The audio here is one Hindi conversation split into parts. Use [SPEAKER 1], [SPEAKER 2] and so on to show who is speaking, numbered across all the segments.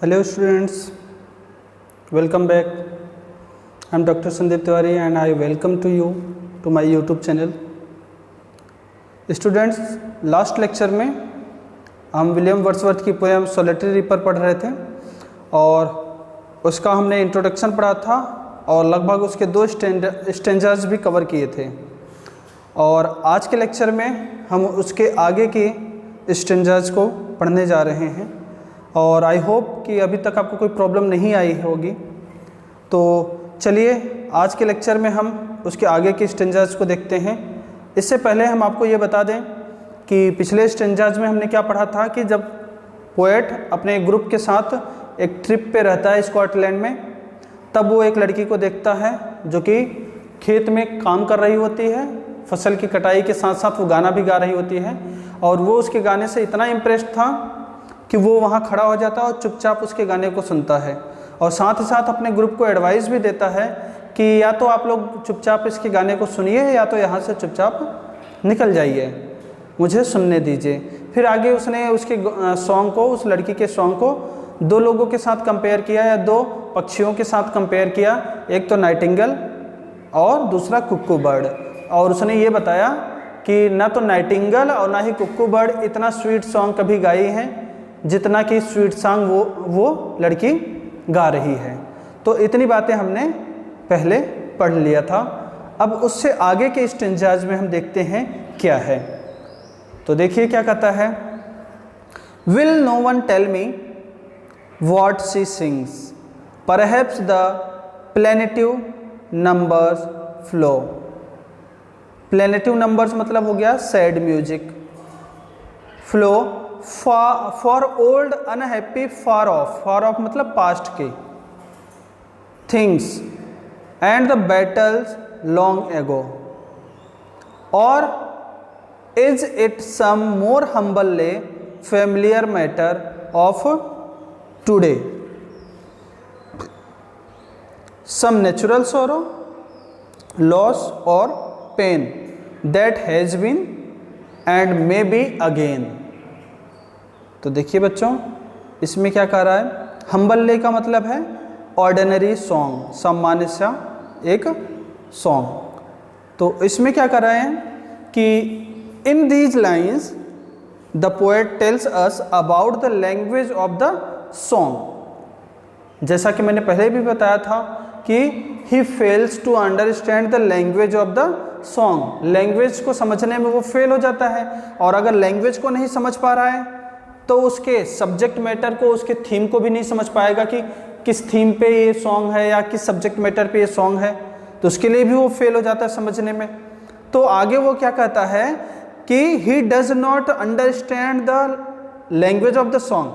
[SPEAKER 1] Hello students, welcome back. I am Dr. Sandeep Tiwari and I welcome to you to my YouTube channel. Students, last lecture में हम विलियम वर्ड्सवर्थ की पोएम सोलिटरी रीपर पढ़ रहे थे और उसका हमने इंट्रोडक्शन पढ़ा था और लगभग उसके 2 स्टेंजास भी कवर किए थे। और आज के लेक्चर में हम उसके आगे की स्टेंजास को पढ़ने जा रहे हैं और आई होप कि अभी तक आपको कोई प्रॉब्लम नहीं आई होगी। तो चलिए आज के लेक्चर में हम उसके आगे के स्टेंजास को देखते हैं। इससे पहले हम आपको ये बता दें कि पिछले स्टेंजास में हमने क्या पढ़ा था कि जब पोएट अपने ग्रुप के साथ एक ट्रिप पे रहता है स्कॉटलैंड में, तब वो एक लड़की को देखता है जो कि खेत में काम कर रही होती है, फसल की कटाई के साथ साथ वो गाना भी गा रही होती है और वो उसके गाने से इतना इम्प्रेस्ड था कि वो वहाँ खड़ा हो जाता है और चुपचाप उसके गाने को सुनता है और साथ ही साथ अपने ग्रुप को एडवाइस भी देता है कि या तो आप लोग चुपचाप इसके गाने को सुनिए या तो यहाँ से चुपचाप निकल जाइए, मुझे सुनने दीजिए। फिर आगे उसने उसके सॉन्ग को, उस लड़की के सॉन्ग को 2 लोगों के साथ कंपेयर किया या 2 पक्षियों के साथ कंपेयर किया, एक तो नाइटिंगेल और दूसरा कुक्कू बर्ड। और उसने ये बताया कि ना तो नाइटिंगेल और ना ही कुक्कू बर्ड इतना स्वीट सॉन्ग कभी गाई हैं जितना कि स्वीट सॉन्ग वो लड़की गा रही है। तो इतनी बातें हमने पहले पढ़ लिया था। अब उससे आगे के स्टेंजाज में हम देखते हैं क्या है। तो देखिए क्या कहता है, will no one tell me what she sings, perhaps the plaintive numbers flow. Plaintive numbers मतलब हो गया sad music, flow for old unhappy far off मतलब पास्ट के, things and the battles long ago, or is it some more humbly familiar matter of today, some natural sorrow loss और pain that has been and may be again. तो देखिए बच्चों, इसमें क्या कह रहा है, हम्बल का मतलब है ऑर्डिनरी सॉन्ग, सामान्य सा एक सॉन्ग। तो इसमें क्या कर रहे हैं कि in these lines the poet tells us about the language of the song. जैसा कि मैंने पहले भी बताया था कि he fails to understand the language of the song, language को समझने में वो फेल हो जाता है। और अगर लैंग्वेज को नहीं समझ पा रहा है तो उसके सब्जेक्ट मैटर को, उसके थीम को भी नहीं समझ पाएगा कि किस थीम पे ये सॉन्ग है या किस सब्जेक्ट मैटर पे ये सॉन्ग है, तो उसके लिए भी वो फेल हो जाता है समझने में। तो आगे वो क्या कहता है कि he does not understand the language of the song,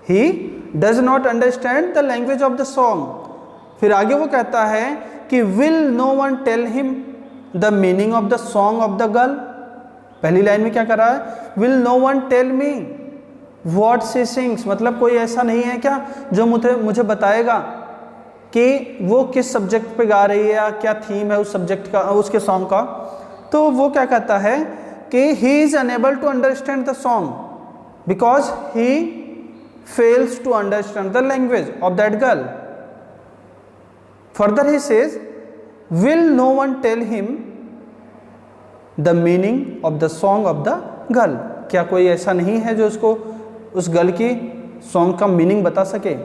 [SPEAKER 1] he does not understand the language of the song. फिर आगे वो कहता है कि will no one tell him the meaning of the song of the girl. पहली लाइन में क्या कर रहा है, will no one tell me what she sings, मतलब कोई ऐसा नहीं है क्या जो मुझे बताएगा कि वो किस सब्जेक्ट पे गा रही है या क्या थीम है उस सब्जेक्ट का, उसके सॉन्ग का। तो वो क्या कहता है कि he is unable to understand the song because he fails to understand the language of that girl. Further he says will no one tell him the meaning of the song of the girl, क्या कोई ऐसा नहीं है जो उसको उस गर्ल की सॉन्ग का मीनिंग बता सके।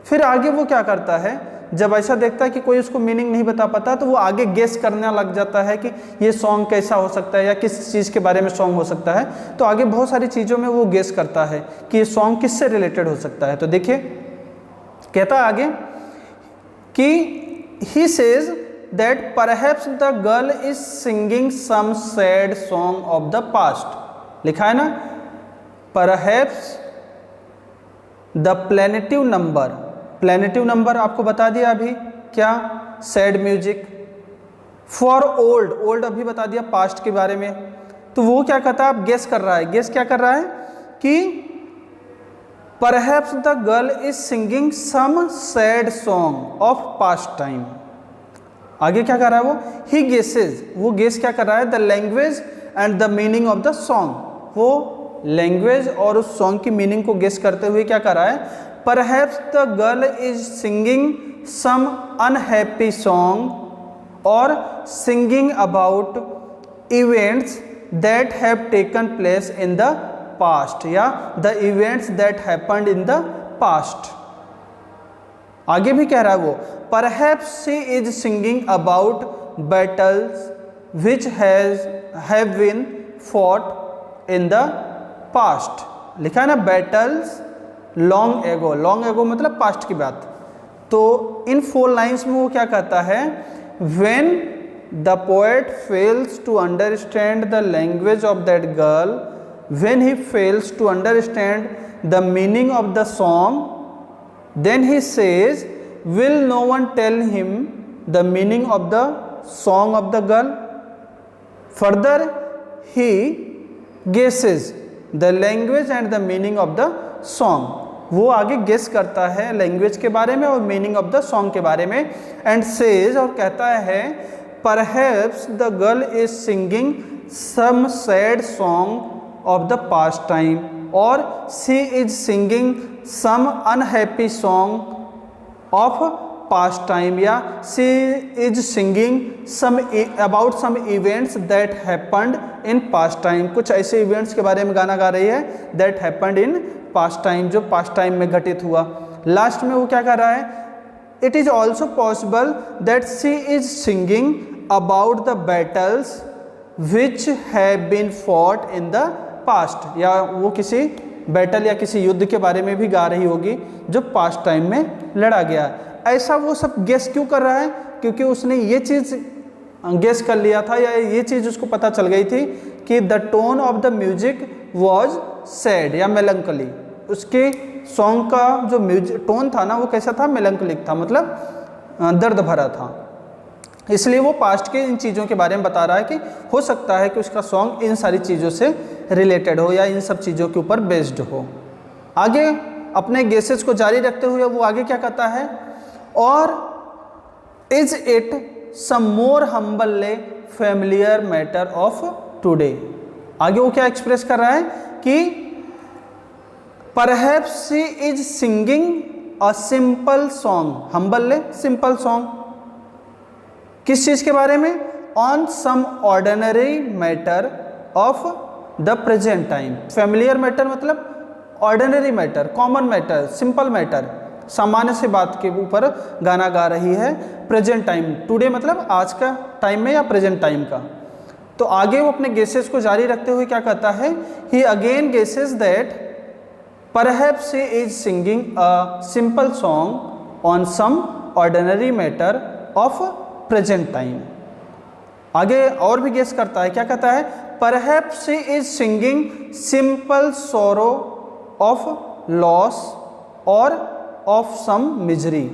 [SPEAKER 1] फिर आगे वो क्या करता है, जब ऐसा देखता है कि कोई उसको मीनिंग नहीं बता पाता तो वो आगे गेस करने लग जाता है कि ये सॉन्ग कैसा हो सकता है या किस चीज़ के बारे में सॉन्ग हो सकता है। तो आगे बहुत सारी चीज़ों में वो गेस करता है कि ये सॉन्ग किससे रिलेटेड हो सकता है। तो देखिए कहता है आगे कि he says that perhaps the girl is singing some sad song of the past. लिखा है ना, perhaps the plaintive number, plaintive number आपको बता दिया अभी क्या, sad music, for old, old अभी बता दिया पास्ट के बारे में। तो वो क्या कहता है, आप गेस कर रहा है, गेस क्या कर रहा है कि perhaps the girl is singing some sad song of past time. आगे क्या कर रहा है वो, ही गेसेज, वो गेस क्या कर रहा है, the language and the meaning of the song, वो लैंग्वेज और उस सॉन्ग की मीनिंग को गेस करते हुए क्या कर रहा है, perhaps the girl is singing some unhappy song और singing about events that have taken place in the past, या the events that happened in the past. आगे भी कह रहा है वो, perhaps she is singing about battles which have been fought in the past. लिखा है ना बैटल्स लॉन्ग एगो, लॉन्ग एगो मतलब पास्ट की बात। तो इन 4 लाइन्स में वो क्या कहता है, when the poet fails to understand the language of that girl, when he fails to understand the meaning of the song, then he says, will no one tell him the meaning of the song of the girl? Further, he guesses the language and the meaning of the song. वो आगे गेस करता है लैंग्वेज के बारे में और मीनिंग ऑफ द सॉन्ग के बारे में, एंड सेज और कहता है, perhaps the girl is singing some sad song of the past time, और she is singing some unhappy song of past time, या she is singing some about some events that happened in past time। कुछ ऐसे events के बारे में गाना गा रही है that happened in past time, जो past time में घटित हुआ। लास्ट में वो क्या कर रहा है, it is also possible that she is singing about the battles which have been fought in the past, या वो किसी बैटल या किसी युद्ध के बारे में भी गा रही होगी जो पास्ट टाइम में लड़ा गया। ऐसा वो सब गेस क्यों कर रहा है, क्योंकि उसने ये चीज़ गेस कर लिया था, या ये चीज़ उसको पता चल गई थी कि the tone of the music was sad या मेलंकली। उसके सॉन्ग का जो म्यूजिक टोन था ना वो कैसा था, मेलंकलिक था, मतलब दर्द भरा था। इसलिए वो पास्ट के इन चीज़ों के बारे में बता रहा है कि हो सकता है कि उसका सॉन्ग इन सारी चीज़ों से रिलेटेड हो या इन सब चीज़ों के ऊपर बेस्ड हो। आगे अपने गेसेस को जारी रखते हुए वो आगे क्या कहता है, or is it some more humbly familiar matter of today. आगे वो क्या एक्सप्रेस कर रहा है कि perhaps she is singing a simple song, humble simple song, किस चीज़ के बारे में, on some ordinary matter of the present time. Familiar matter मतलब ordinary matter, common matter, simple matter, सामान्य से बात के ऊपर गाना गा रही है प्रेजेंट टाइम। टुडे मतलब आज का टाइम में या प्रेजेंट टाइम का। तो आगे वो अपने गेसेस को जारी रखते हुए क्या कहता है, he again guesses that perhaps she is singing a simple song on some ordinary matter of present time. आगे और भी गेस करता है, क्या कहता है, perhaps she is singing simple sorrow of loss or of some misery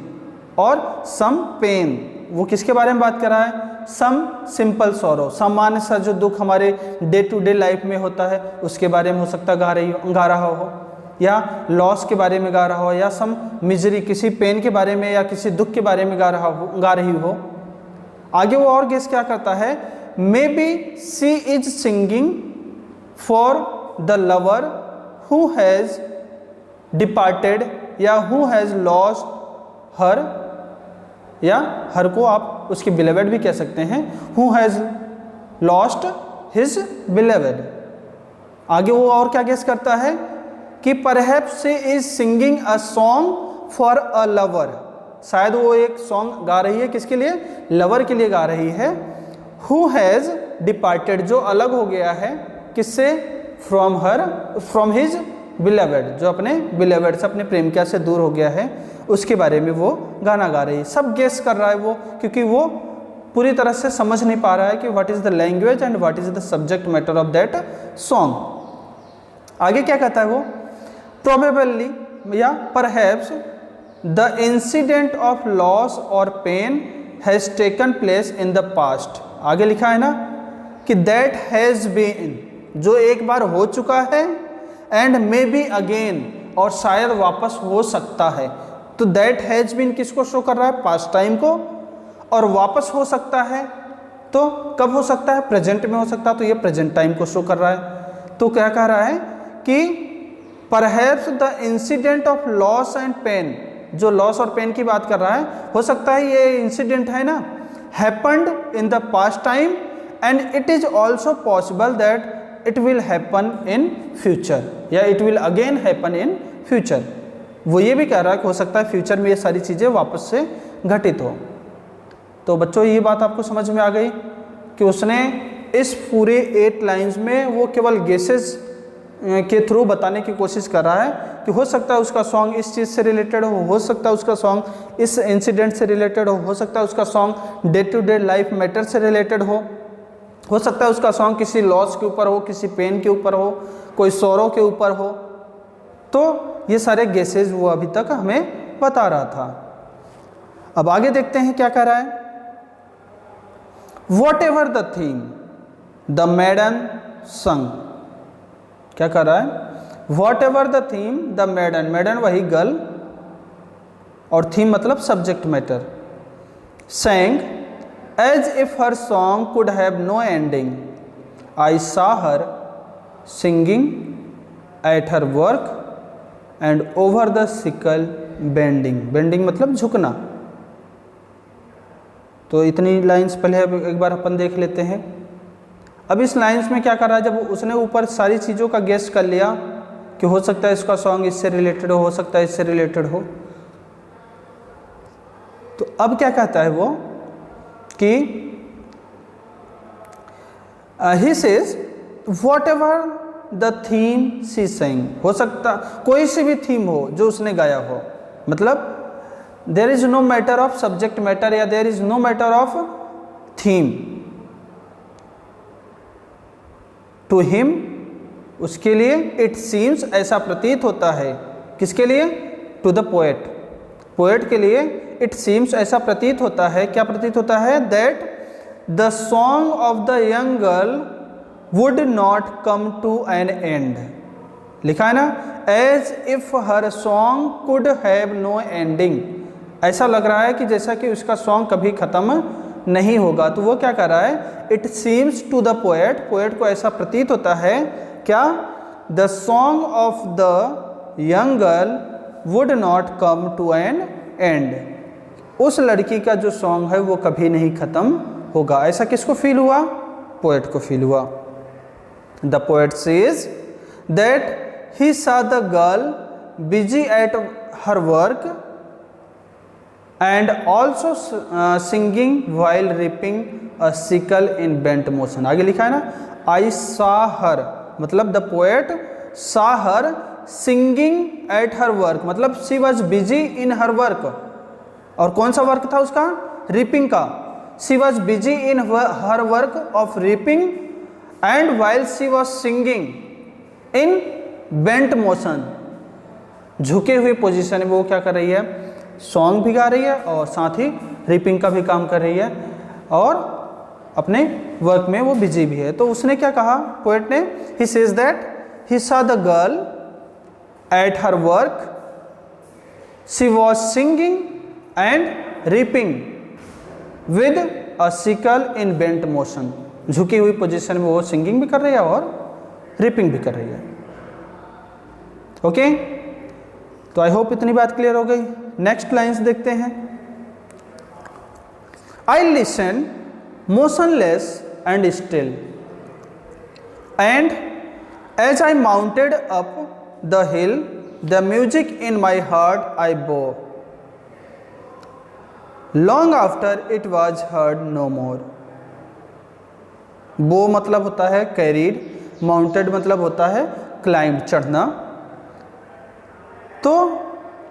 [SPEAKER 1] और सम पेन। वो किसके बारे में बात कर रहा है, सम सिंपल सोरो, सामान्य सा जो दुख हमारे डे टू डे लाइफ में होता है उसके बारे में हो सकता है गा रहा हो, या लॉस के बारे में गा रहा हो, या सम मिजरी किसी पेन के बारे में या किसी दुख के बारे में गा रही हो। आगे वो और गेस क्या करता है, may be she is singing for the lover who has departed, या हु हैज़ लॉस्ट हर, या हर को आप उसकी बिलेवेड भी कह सकते हैं, हु हैज़ लॉस्ट हिज बिलेवेड। आगे वो और क्या गेस करता है कि perhaps she is singing a song for a lover, शायद वो एक सॉन्ग गा रही है किसके लिए, लवर के लिए गा रही है। हु हैज़ डिपार्टेड, जो अलग हो गया है किससे, फ्रॉम हर, फ्रॉम हिज बिलेवेड, जो अपने बिलेवेड से अपने प्रेमिका से दूर हो गया है, उसके बारे में वो गाना गा रही है। सब गेस कर रहा है वो, क्योंकि वो पूरी तरह से समझ नहीं पा रहा है कि what is the language and what is the subject matter of that song. आगे क्या कहता है वो, प्रोबेबली या perhaps the incident of loss और pain has taken place in the past. आगे लिखा है ना कि दैट हैज़ बीन, जो एक बार हो चुका है, एंड मे बी अगेन, और शायद वापस हो सकता है। तो दैट हैज़ बीन किसको शो कर रहा है, पास्ट टाइम को, और वापस हो सकता है तो कब हो सकता है, प्रेजेंट में हो सकता है, तो ये प्रेजेंट टाइम को शो कर रहा है। तो क्या कह रहा है कि perhaps the incident of loss and pain, जो लॉस और पेन की बात कर रहा है, हो सकता है ये इंसिडेंट है ना, happened in the past time and it is also possible that it will happen in future, या it will again happen in future. वो ये भी कह रहा है कि हो सकता है फ्यूचर में ये सारी चीज़ें वापस से घटित हो। तो बच्चों ये बात आपको समझ में आ गई कि उसने इस पूरे 8 लाइंस में वो केवल गेसेस के थ्रू बताने की कोशिश कर रहा है कि हो सकता है उसका सॉन्ग इस चीज़ से रिलेटेड हो सकता है उसका सॉन्ग इस इंसिडेंट से रिलेटेड हो सकता है उसका song day to day life matter से रिलेटेड हो सकता है उसका सॉन्ग किसी लॉस के ऊपर हो, किसी पेन के ऊपर हो, कोई सौरों के ऊपर हो। तो ये सारे गेसेस वो अभी तक हमें बता रहा था। अब आगे देखते हैं क्या कह रहा है। What ever the theme the मैडन संग, क्या कर रहा है, what ever the theme the मैडन, मैडन वही गर्ल और थीम मतलब subject matter, sang as if her song could have no ending. I saw her singing at her work and over the sickle bending. Bending मतलब झुकना। तो इतनी लाइंस पहले एक बार अपन देख लेते हैं। अब इस लाइंस में क्या कर रहा है, जब उसने ऊपर सारी चीज़ों का गेस कर लिया कि हो सकता है इसका सॉन्ग इससे रिलेटेड हो सकता है इससे रिलेटेड हो, तो अब क्या कहता है वो कि he says what ever the theme she sang, हो सकता कोई सी भी थीम हो जो उसने गाया हो, मतलब there is no matter of subject matter या there is no matter of theme, to him उसके लिए, इट सीम्स ऐसा प्रतीत होता है, किसके लिए, टू द पोएट, पोएट के लिए इट सीम्स ऐसा प्रतीत होता है, क्या प्रतीत होता है, that the song of the young girl would not come to an end, लिखा है ना, as if her song could have no ending, ऐसा लग रहा है कि जैसा कि उसका सॉन्ग कभी खत्म नहीं होगा। तो वो क्या कर रहा है, it seems to the poet, poet को ऐसा प्रतीत होता है क्या, the song of the young girl would not come to an end, उस लड़की का जो सॉन्ग है वो कभी नहीं खत्म होगा। ऐसा किसको फील हुआ, पोएट को फील हुआ। The poet says that he saw the girl busy at her work and also singing while reaping a sickle in bent motion। आगे लिखा है ना, I saw her, मतलब the poet saw her singing at her work, मतलब she was busy in her work, और कौन सा वर्क था उसका, रीपिंग का, she was busy in her work of reaping and while she was singing in bent motion, झुके हुए पोजीशन में वो क्या कर रही है, सॉन्ग भी गा रही है और साथ ही रीपिंग का भी काम कर रही है और अपने वर्क में वो बिजी भी है। तो उसने क्या कहा, पोएट ने, ही says that he saw the girl at her work, she was singing and reaping with a sickle in bent motion, झुकी हुई पोजीशन में वो सिंगिंग भी कर रही है और रीपिंग भी कर रही है। ओके, तो आई होप इतनी बात क्लियर हो गई। नेक्स्ट लाइंस देखते हैं। I listen motionless and still and as I mounted up the hill the music in my heart I bore, long after it was heard no more. Bore मतलब होता है कैरीड, माउंटेड मतलब होता है क्लाइंब, चढ़ना। तो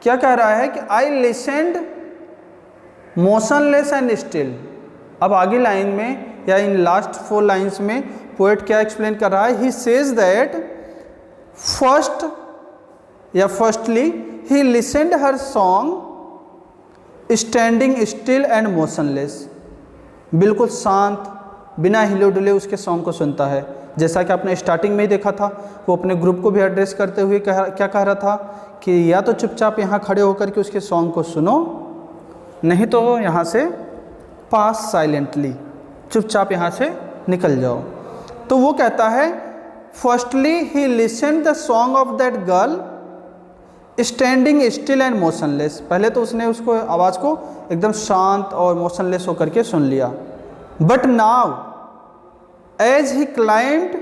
[SPEAKER 1] क्या कह रहा है कि आई लिसेंड मोशनलेस एंड स्टिल। अब आगे लाइन में या इन लास्ट 4 लाइन्स में पोएट क्या एक्सप्लेन कर रहा है, ही सेज दैट फर्स्ट या firstly he लिसेंड her song standing still and motionless, बिल्कुल शांत बिना हिले डुले उसके सॉन्ग को सुनता है। जैसा कि आपने स्टार्टिंग में ही देखा था, वो अपने ग्रुप को भी एड्रेस करते हुए क्या कह रहा था कि या तो चुपचाप यहाँ खड़े होकर के उसके सॉन्ग को सुनो, नहीं तो यहाँ से पास साइलेंटली, चुपचाप यहाँ से निकल जाओ। तो वो कहता है firstly he listen the song of that girl standing still and motionless. पहले तो उसने उसको आवाज़ को एकदम शांत और मोशनलेस होकर के सुन लिया। But now as he climbed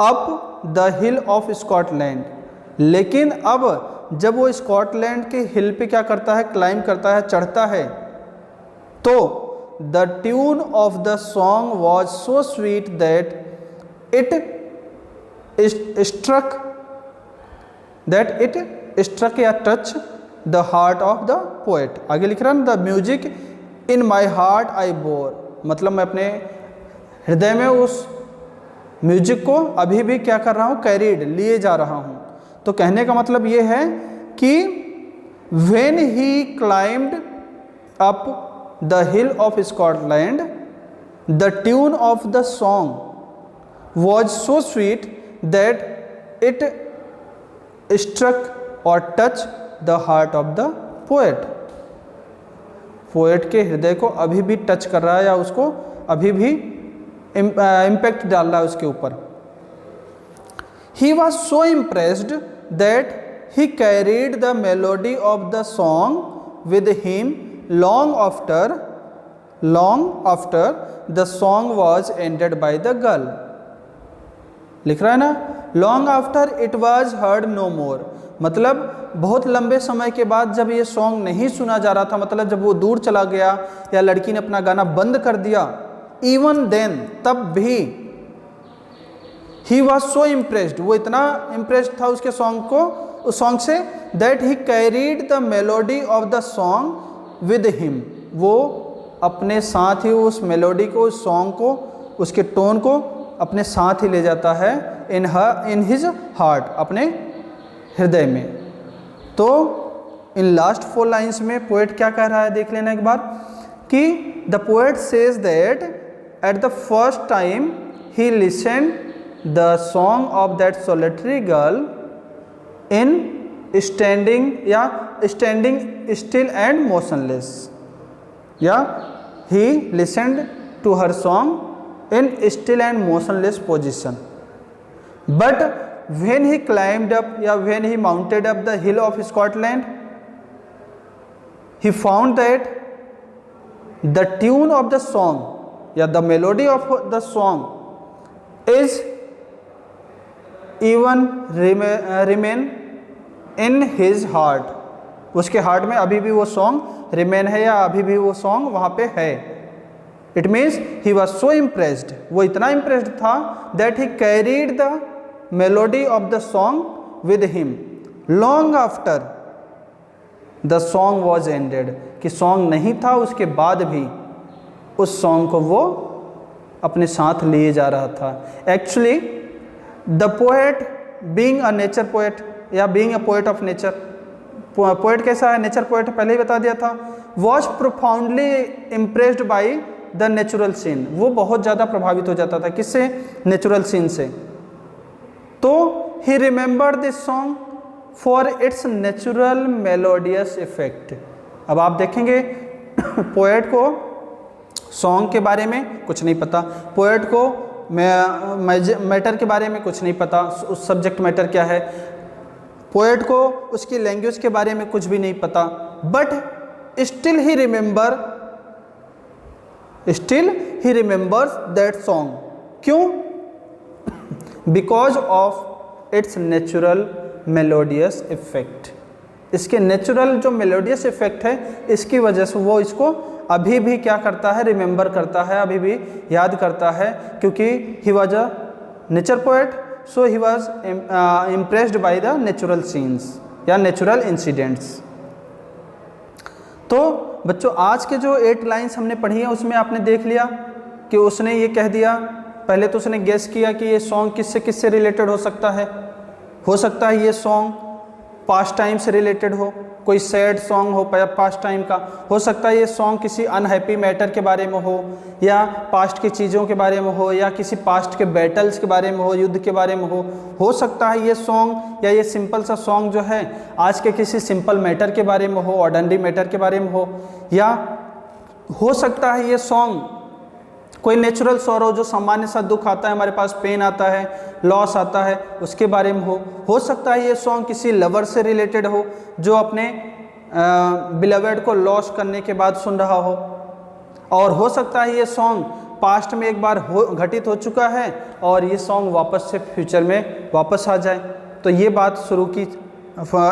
[SPEAKER 1] up the hill of Scotland, लेकिन अब जब वो स्कॉटलैंड के हिल पे क्या करता है, क्लाइंब करता है, चढ़ता है, तो the tune of the song was so sweet that it struck या touch the heart of the poet. आगे लिख रहा है the music in my heart I bore, मतलब मैं अपने हृदय में उस म्यूजिक को अभी भी क्या कर रहा हूँ, कैरीड, लिए जा रहा हूँ। तो कहने का मतलब ये है कि when he climbed up the hill of Scotland the tune of the song was so sweet that it struck or touch the heart of the poet. Poet के हृदय को अभी भी टच कर रहा है या उसको अभी भी इम्पैक्ट डाल रहा है उसके ऊपर। He was so impressed that he carried the melody of the song with him long after the song was ended by the girl। लिख रहा है ना, long after it was heard no more, मतलब बहुत लंबे समय के बाद जब ये सॉन्ग नहीं सुना जा रहा था, मतलब जब वो दूर चला गया या लड़की ने अपना गाना बंद कर दिया, even then, तब भी he was so impressed, वो इतना impressed था उसके सॉन्ग को, उस सॉन्ग से, that he carried the melody of the song with him, वो अपने साथ ही उस मेलोडी को, उस सॉन्ग को, उसके टोन को अपने साथ ही ले जाता है इन हिज हार्ट, अपने हृदय में। तो इन लास्ट 4 लाइन्स में पोएट क्या कह रहा है देख लेना एक बार, कि the poet says that at the first time he listen the song of that solitary girl in standing still and motionless, या he listened to her song in still and motionless position. But when he climbed up या when he mounted up the hill of Scotland, he found that the tune of the song या the melody of the song is even remain in his heart, उसके हार्ट में अभी भी वो सॉन्ग रिमेन है या अभी भी वो सॉन्ग वहाँ पे है। It means he was so impressed, वो इतना इम्प्रेस्ड था that he carried the melody of the song with him long after the song was ended, कि सॉन्ग नहीं था उसके बाद भी उस सॉन्ग को वो अपने साथ लिए जा रहा था। Actually the poet being a nature poet या being a poet of nature, poet कैसा है, नेचर पोएट पहले ही बता दिया था, was profoundly impressed by the natural scene, वो बहुत ज़्यादा प्रभावित हो जाता था, किससे, नेचुरल सीन से। तो ही remembered this song for its natural melodious effect. अब आप देखेंगे पोएट को सॉन्ग के बारे में कुछ नहीं पता, पोएट को मैटर के बारे में कुछ नहीं पता, उस सब्जेक्ट मैटर क्या है, पोएट को उसकी लैंग्वेज के बारे में कुछ भी नहीं पता, but still he remembers that song. क्यों? Because of its natural melodious effect, इसके नेचुरल जो मेलोडियस इफेक्ट है इसकी वजह से वो इसको अभी भी क्या करता है, रिमेंबर करता है, अभी भी याद करता है, क्योंकि he was a nature poet, so he was impressed by the natural scenes या नेचुरल इंसिडेंट्स। तो बच्चों आज के जो 8 लाइन्स हमने पढ़ी हैं उसमें आपने देख लिया कि उसने ये कह दिया, पहले तो उसने गेस किया कि ये सॉन्ग किससे किससे रिलेटेड हो सकता है ये सॉन्ग पास्ट टाइम से रिलेटेड हो, कोई सैड सॉन्ग हो पास्ट टाइम का, हो सकता है ये सॉन्ग किसी अनहैप्पी मैटर के बारे में हो, या पास्ट की चीज़ों के बारे में हो, या किसी पास्ट के बैटल्स के बारे में हो, युद्ध के बारे में हो सकता है ये सॉन्ग या ये सिंपल सा सॉन्ग जो है आज के किसी सिंपल मैटर के बारे में हो, ऑर्डिनरी मैटर के बारे में हो, या हो सकता है ये सॉन्ग कोई नेचुरल सॉरो जो सामान्य सा दुख आता है हमारे पास, पेन आता है, लॉस आता है, उसके बारे में हो सकता है ये सॉन्ग किसी लवर से रिलेटेड हो जो अपने बिलवेड को लॉस करने के बाद सुन रहा हो, और हो सकता है ये सॉन्ग पास्ट में एक बार घटित हो चुका है और ये सॉन्ग वापस से फ्यूचर में वापस आ जाए। तो ये बात शुरू की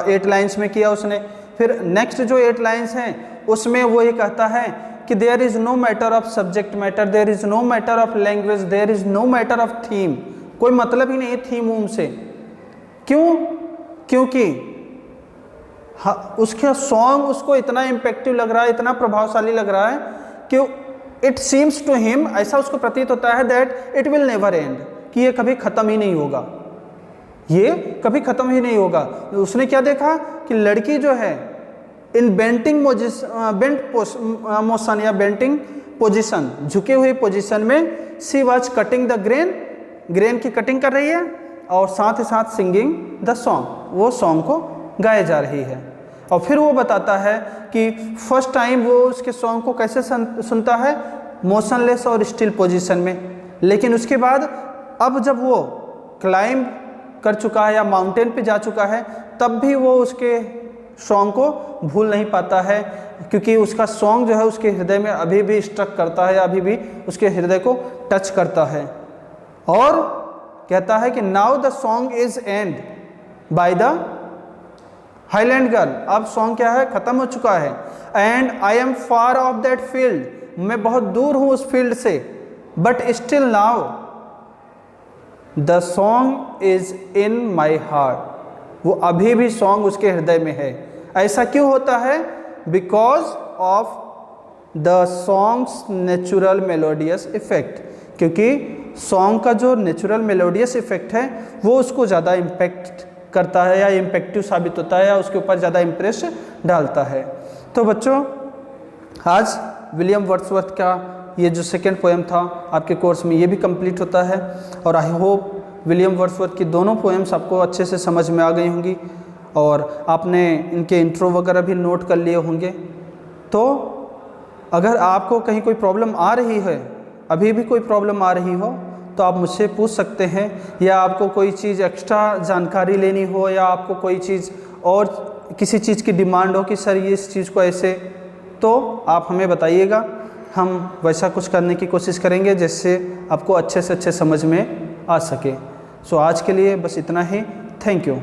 [SPEAKER 1] 8 लाइन्स में किया उसने। फिर नेक्स्ट जो 8 लाइन्स हैं उसमें वो ये कहता है कि there is no matter of subject matter, there is no matter of language, there is no matter of theme. कोई मतलब ही नहीं है थीम वूम से। क्यों? क्योंकि उसका सॉन्ग उसको इतना इम्पेक्टिव लग रहा है, इतना प्रभावशाली लग रहा है कि इट सीम्स टू हिम, ऐसा उसको प्रतीत होता है that it will never and, कि ये कभी ख़त्म ही नहीं होगा, ये कभी ख़त्म ही नहीं होगा। उसने क्या देखा कि लड़की जो है इन बेंट मोशन या बेंटिंग पोजिशन, झुके हुए पोजिशन में, सी वॉज कटिंग द ग्रेन की कटिंग कर रही है और साथ ही साथ सिंगिंग द सॉन्ग, वो सॉन्ग को गाए जा रही है। और फिर वो बताता है कि फर्स्ट टाइम वो उसके सॉन्ग को कैसे सुनता है, मोशनलेस और स्टिल पोजीशन में। लेकिन उसके बाद अब जब वो क्लाइंब कर चुका है या माउंटेन पे जा चुका है, तब भी वो उसके सॉन्ग को भूल नहीं पाता है, क्योंकि उसका सॉन्ग जो है उसके हृदय में अभी भी स्ट्रक करता है, अभी भी उसके हृदय को टच करता है। और कहता है कि now the song is and by the highland girl. अब सॉन्ग क्या है, खत्म हो चुका है। And I am far of that field, मैं बहुत दूर हूँ उस फील्ड से, but still now the song is in my heart, वो अभी भी सॉन्ग उसके हृदय में है। ऐसा क्यों होता है? Because of the songs natural melodious effect, क्योंकि सॉन्ग का जो नेचुरल मेलोडियस इफेक्ट है वो उसको ज़्यादा इम्पैक्ट करता है या इम्पैक्टिव साबित होता है या उसके ऊपर ज़्यादा इम्प्रेस डालता है। तो बच्चों, आज विलियम वर्ड्सवर्थ का ये जो सेकेंड पोएम था आपके कोर्स में ये भी कंप्लीट होता है, और आई होप विलियम वर्ड्सवर्थ की दोनों पोएम्स आपको अच्छे से समझ में आ गई होंगी और आपने इनके इंट्रो वगैरह भी नोट कर लिए होंगे। तो अगर आपको कहीं कोई प्रॉब्लम आ रही है, अभी भी कोई प्रॉब्लम आ रही हो, तो आप मुझसे पूछ सकते हैं, या आपको कोई चीज़ एक्स्ट्रा जानकारी लेनी हो, या आपको कोई चीज़ और किसी चीज़ की डिमांड हो कि सर ये इस चीज़ को ऐसे, तो आप हमें बताइएगा, हम वैसा कुछ करने की कोशिश करेंगे जिससे आपको अच्छे से अच्छे समझ में आ सके। सो आज के लिए बस इतना ही। Thank you.